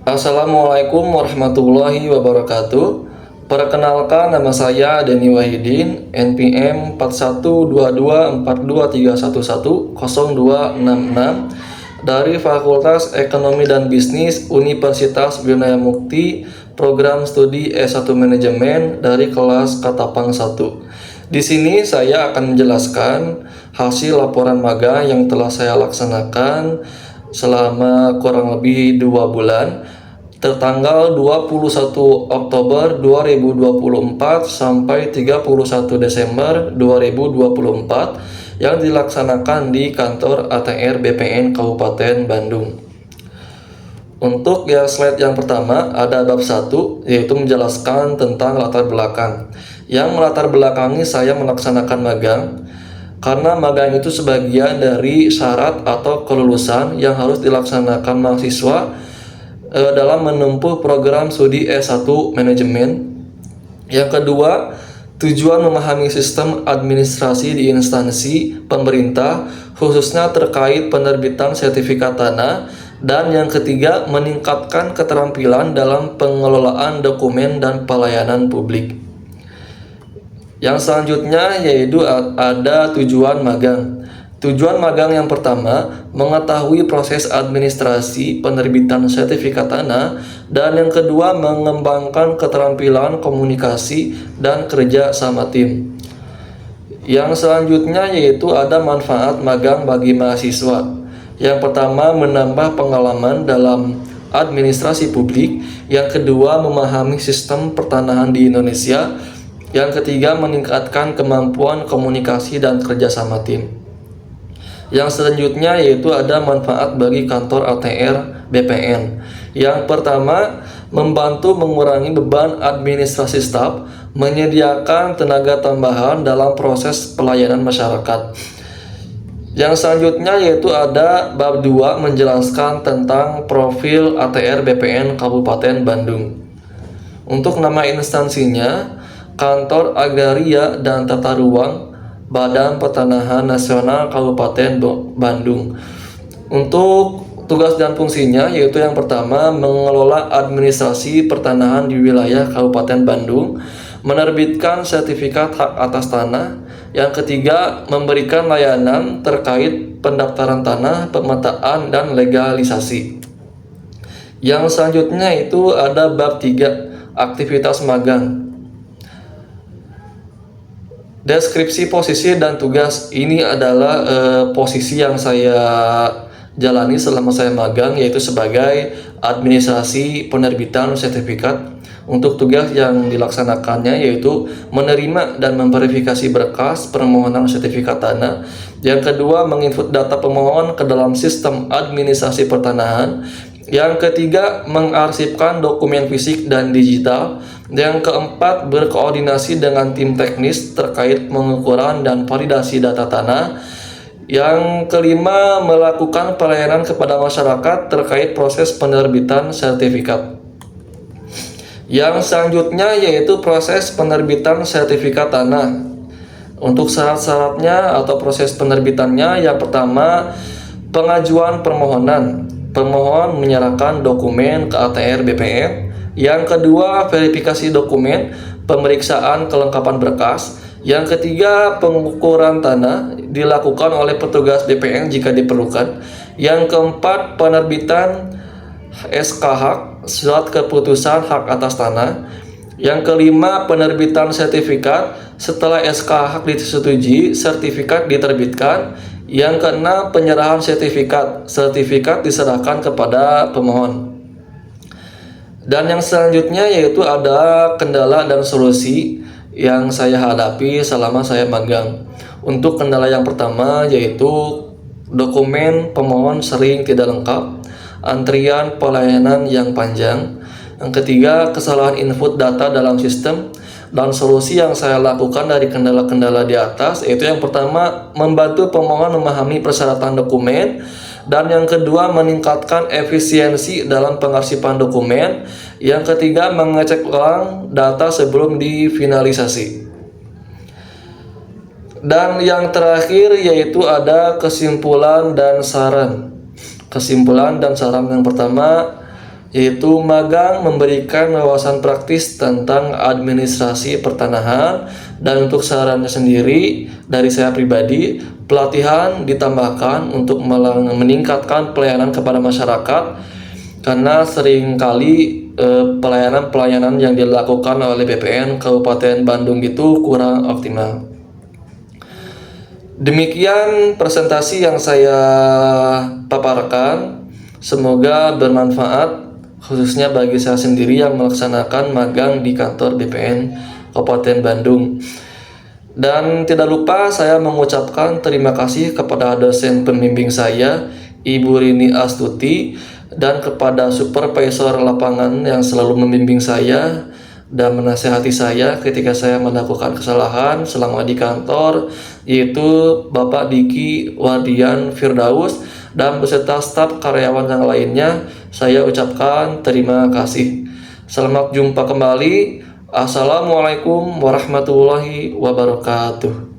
Assalamualaikum warahmatullahi wabarakatuh. Perkenalkan, nama saya Denny Wahidin, NPM 41224231102666 dari Fakultas Ekonomi dan Bisnis Universitas Bina Mukti, program studi S1 Manajemen dari kelas Katapang 1. Di sini saya akan menjelaskan hasil laporan magang yang telah saya laksanakan selama kurang lebih 2 bulan, tertanggal 21 Oktober 2024 sampai 31 Desember 2024 yang dilaksanakan di kantor ATR BPN Kabupaten Bandung. Untuk slide yang pertama ada bab 1, yaitu menjelaskan tentang latar belakang. Yang melatar belakangi saya melaksanakan magang karena magang itu sebagian dari syarat atau kelulusan yang harus dilaksanakan mahasiswa dalam menempuh program studi S1 Manajemen. Yang kedua, tujuan memahami sistem administrasi di instansi pemerintah, khususnya terkait penerbitan sertifikat tanah. Dan yang ketiga, meningkatkan keterampilan dalam pengelolaan dokumen dan pelayanan publik. Yang selanjutnya yaitu ada tujuan magang. Tujuan magang yang pertama, mengetahui proses administrasi penerbitan sertifikat tanah, dan yang kedua, mengembangkan keterampilan komunikasi dan kerja sama tim. Yang selanjutnya yaitu ada manfaat magang bagi mahasiswa. Yang pertama, menambah pengalaman dalam administrasi publik. Yang kedua, memahami sistem pertanahan di Indonesia. Yang ketiga, meningkatkan kemampuan komunikasi dan kerjasama tim. Yang selanjutnya yaitu ada manfaat bagi kantor ATR BPN. Yang pertama, membantu mengurangi beban administrasi staf, menyediakan tenaga tambahan dalam proses pelayanan masyarakat. Yang selanjutnya yaitu ada bab 2, menjelaskan tentang profil ATR BPN Kabupaten Bandung. Untuk nama instansinya, Kantor Agraria dan Tata Ruang Badan Pertanahan Nasional Kabupaten Bandung. Untuk tugas dan fungsinya yaitu yang pertama, mengelola administrasi pertanahan di wilayah Kabupaten Bandung, menerbitkan sertifikat hak atas tanah. Yang ketiga, memberikan layanan terkait pendaftaran tanah, pemetaan, dan legalisasi. Yang selanjutnya itu ada bab 3, aktivitas magang. Deskripsi posisi dan tugas. Ini adalah posisi yang saya jalani selama saya magang, yaitu sebagai administrasi penerbitan sertifikat. Untuk tugas yang dilaksanakannya yaitu menerima dan memverifikasi berkas permohonan sertifikat tanah. Yang kedua, menginput data pemohon ke dalam sistem administrasi pertanahan. Yang ketiga, mengarsipkan dokumen fisik dan digital. Yang keempat, berkoordinasi dengan tim teknis terkait pengukuran dan validasi data tanah. Yang kelima, melakukan pelayanan kepada masyarakat terkait proses penerbitan sertifikat. Yang selanjutnya yaitu proses penerbitan sertifikat tanah. Untuk syarat-syaratnya atau proses penerbitannya, yang pertama, pengajuan permohonan. Pemohon menyerahkan dokumen ke ATR BPN. Yang kedua, verifikasi dokumen, pemeriksaan kelengkapan berkas. Yang ketiga, pengukuran tanah dilakukan oleh petugas BPN jika diperlukan. Yang keempat, penerbitan SKH, surat keputusan hak atas tanah. Yang kelima, penerbitan sertifikat. Setelah SKH disetujui, sertifikat diterbitkan. Yang keenam, penyerahan sertifikat. Sertifikat diserahkan kepada pemohon. Dan yang selanjutnya yaitu ada kendala dan solusi yang saya hadapi selama saya magang. Untuk kendala yang pertama yaitu dokumen pemohon sering tidak lengkap, antrian pelayanan yang panjang. Yang ketiga, kesalahan input data dalam sistem. Dan solusi yang saya lakukan dari kendala-kendala di atas yaitu yang pertama, membantu pemohon memahami persyaratan dokumen. Dan yang kedua, meningkatkan efisiensi dalam pengarsipan dokumen. Yang ketiga, mengecek ulang data sebelum difinalisasi. Dan yang terakhir yaitu ada kesimpulan dan saran. Kesimpulan dan saran yang pertama yaitu magang memberikan wawasan praktis tentang administrasi pertanahan. Dan untuk sarannya sendiri dari saya pribadi, pelatihan ditambahkan untuk meningkatkan pelayanan kepada masyarakat, karena seringkali pelayanan yang dilakukan oleh BPN Kabupaten Bandung itu kurang optimal. Demikian presentasi yang saya paparkan, semoga bermanfaat khususnya bagi saya sendiri yang melaksanakan magang di kantor BPN Kabupaten Bandung. Dan tidak lupa saya mengucapkan terima kasih kepada dosen pembimbing saya, Ibu Rini Astuti, dan kepada supervisor lapangan yang selalu membimbing saya dan menasihati saya ketika saya melakukan kesalahan selama di kantor, yaitu Bapak Diki Wardian Firdaus, dan beserta staf karyawan yang lainnya. Saya ucapkan terima kasih. Selamat jumpa kembali. Assalamualaikum warahmatullahi wabarakatuh.